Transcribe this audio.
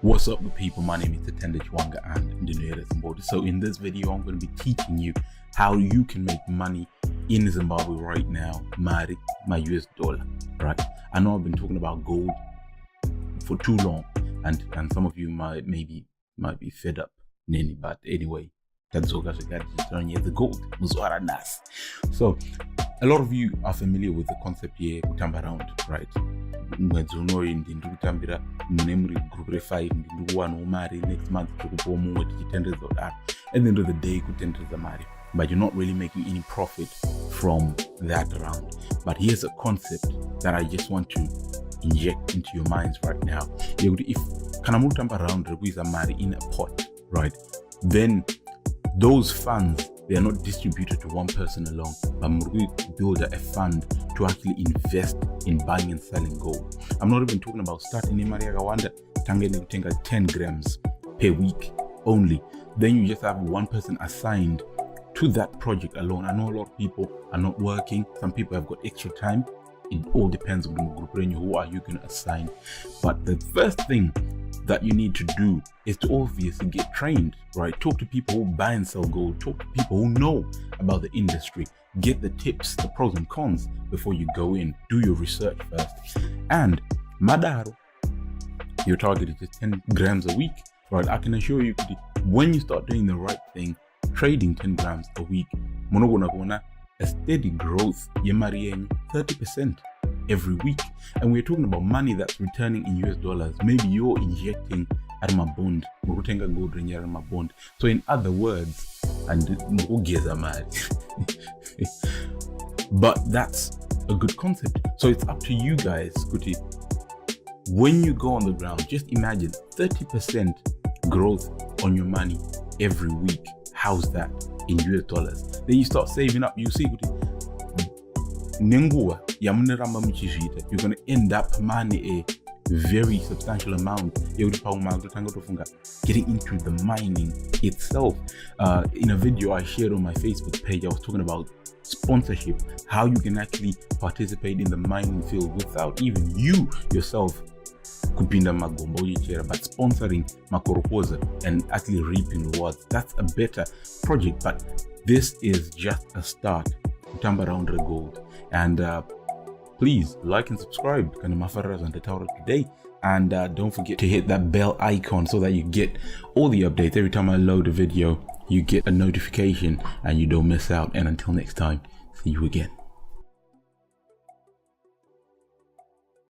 What's up, good people? My name is Tatenda, Chiwanga, and Zimbabwe. So in this video, I'm going to be teaching you how you can make money in Zimbabwe right now, my US dollar, right? I know I've been talking about gold for too long, and some of you might be fed up, but anyway, that's all guys. We got the gold. So a lot of you are familiar with the concept here, kutamba around, right? Next month at the end of the day, but you're not really making any profit from that round. But here's a concept that I just want to inject into your minds right now. If kanamutamba around in a pot, right, then those funds, they are not distributed to one person alone, but we build a fund to actually invest in buying and selling gold. I'm not even talking about starting in Maria Gawanda, Tangeni Tenga 10 grams per week only. Then you just have one person assigned to that project alone. I know a lot of people are not working. Some people have got extra time. It all depends on the group. Who are you going to assign? But the first thing that you need to do is to obviously get trained, right? Talk to people who buy and sell gold. Talk to people who know about the industry. Get the tips, the pros and cons before you go in. Do your research first. And Madaro, your target is just 10 grams a week, right? I can assure you, when you start doing the right thing, trading 10 grams a week, a steady growth, 30% every week. And we're talking about money that's returning in US dollars. Maybe you're injecting at my bond, bond. So in other words, but that's a good concept. So it's up to you guys, Kuti. When you go on the ground, just imagine 30% growth on your money every week. How's that in US dollars? Then you start saving up. You see, Kuti, you're going to end up money a very substantial amount getting into the mining itself. In a video I shared on my Facebook page, I was talking about sponsorship, how you can actually participate in the mining field without even you yourself kupinda magombo yichera, but sponsoring makoropoza and actually reaping rewards. That's a better project, but this is just a start. Tamba around the gold. And please like and subscribe today, and don't forget to hit that bell icon so that you get all the updates. Every time I load a video, you get a notification and you don't miss out. And until next time, see you again.